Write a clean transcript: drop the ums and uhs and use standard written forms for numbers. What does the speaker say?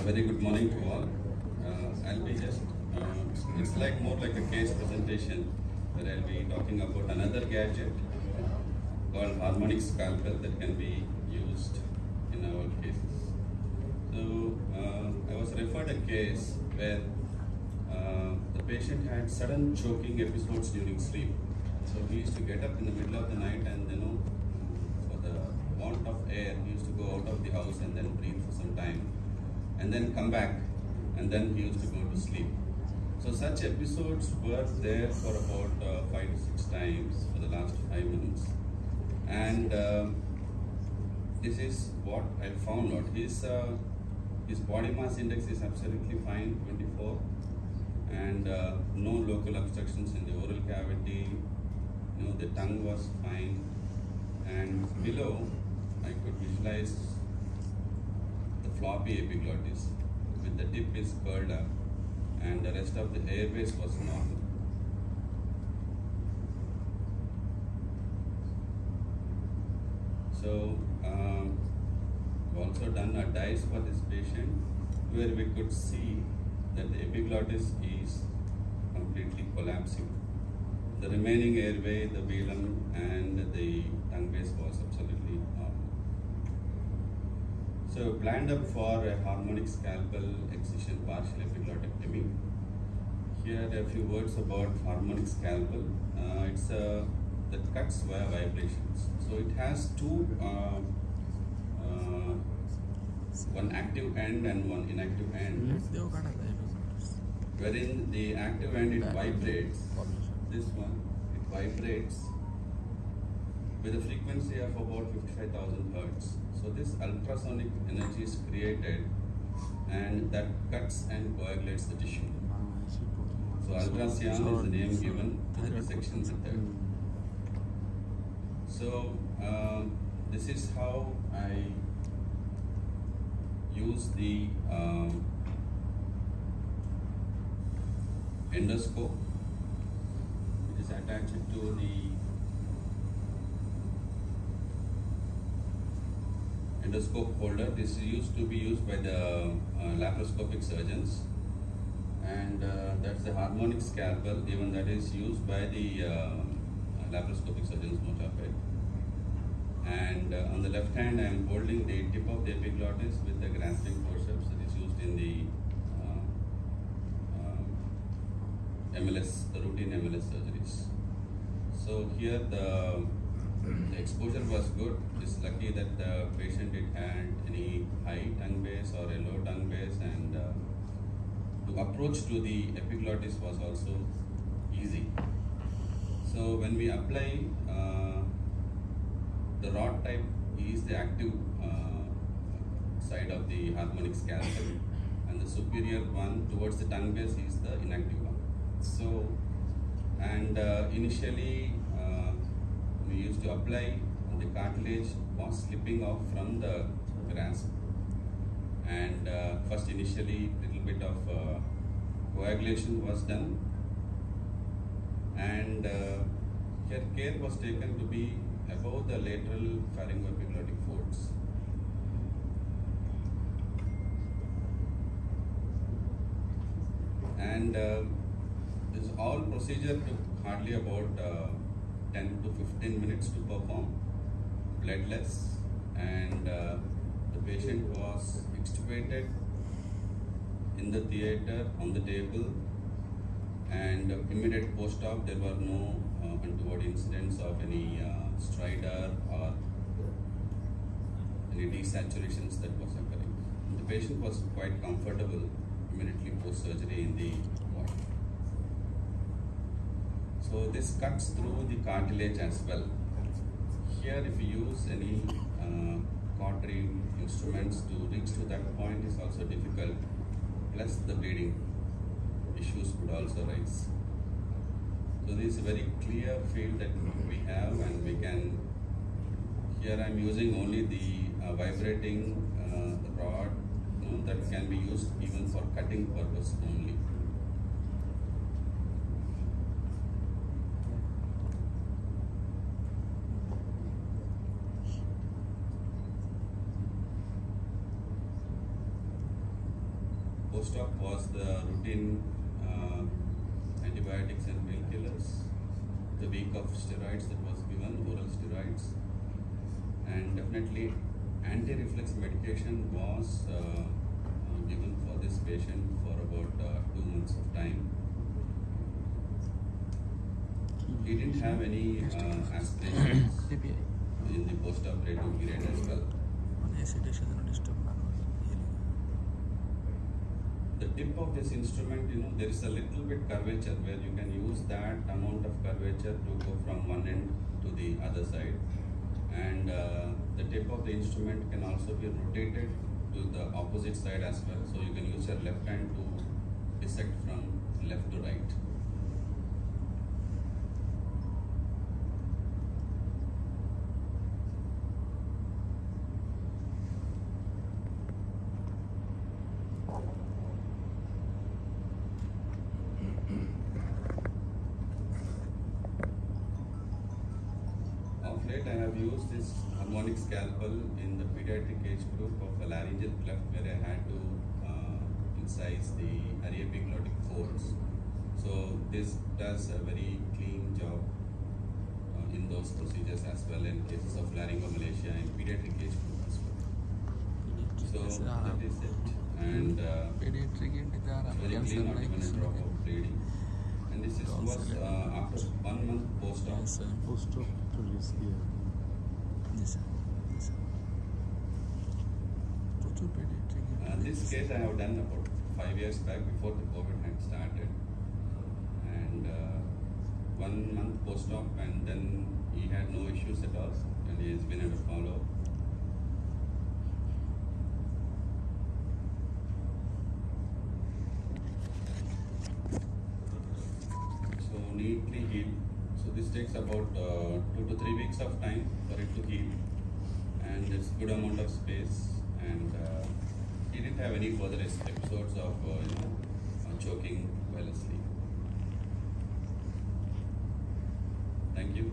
Very good morning to all. I'll be just, it's like more like a case presentation where I'll be talking about another gadget called harmonic scalpel that can be used in our cases. So I was referred a case where the patient had sudden choking episodes during sleep. So he used to get up in the middle of the night and for the want of air, he used to go out of the house and then breathe for some time and then come back, and then he used to go to sleep. So such episodes were there for about 5 to 6 times for the last 5 months. And this is what I found out. His body mass index is absolutely fine, 24, and no local obstructions in the oral cavity. The tongue was fine, and below I could visualize the floppy epiglottis with the tip is curled up, and the rest of the airways was normal. So we've also done a DICE for this patient where we could see that the epiglottis is completely collapsing. The remaining airway, the velum and the tongue base was absolutely normal. So planned up for a harmonic scalpel excision partial epiglottectomy. Here are a few words about harmonic scalpel. It's that cuts via vibrations. So it has two, one active end and one inactive end. Wherein the active end it vibrates. This one, it vibrates with a frequency of about 55,000 Hertz. So this ultrasonic energy is created and that cuts and coagulates the tissue. So ultrasound is the name given to the dissection method. So this is how I use the endoscope. Is attached to the endoscope holder. This is used to be used by the laparoscopic surgeons, and that's the harmonic scalpel. Even that is used by the laparoscopic surgeons, most of it. And on the left hand, I am holding the tip of the epiglottis with the grasping forceps that is used in the MLS, the routine MLS surgeries. So here the exposure was good. It's lucky that the patient didn't have any high tongue base or a low tongue base, and the approach to the epiglottis was also easy. So when we apply, the rod type is the active side of the harmonic scalpel, and the superior one towards the tongue base is the inactive one. So, and initially we used to apply, the cartilage was slipping off from the grasp, and first initially little bit of coagulation was done, and here care was taken to be above the lateral pharyngoepiglotic folds. And this all procedure took hardly about 10 to 15 minutes to perform, bloodless, and the patient was extubated in the theatre on the table, and immediate post-op there were no untoward incidents of any stridor or any desaturations that was occurring. And the patient was quite comfortable immediately post-surgery in the ward. So this cuts through the cartilage as well. Here if you use any cautery instruments to reach to that point is also difficult, plus the bleeding issues could also rise. So this is a very clear field that we have, and we can, here I am using only the vibrating rod that can be used even for cutting purpose only. post-op was the routine antibiotics and painkillers, the week of steroids that was given, oral steroids, and definitely anti-reflux medication was given for this patient for about 2 months of time. He didn't have any aspirations in the post-operative period as well. The tip of this instrument, there is a little bit curvature where you can use that amount of curvature to go from one end to the other side. And the tip of the instrument can also be rotated to the opposite side as well. So you can use your left hand to dissect from left to right. Of late, I have used this harmonic scalpel in the pediatric age group of a laryngeal cleft where I had to incise the epiglottectomy folds. So this does a very clean job in those procedures as well in cases of laryngomalacia in pediatric age group as well. So that is it. And very clean, not even a drop of bleeding. And this was after 1 month post-op. Post-op to release here. Yes, sir. Yes, sir. This case I have done about 5 years back before the COVID had started. And 1 month post-op, and then he had no issues at all, and he has been at a follow-up. Neatly healed. So this takes about 2 to 3 weeks of time for it to heal, and it's good amount of space, and he didn't have any further episodes of choking while asleep. Thank you.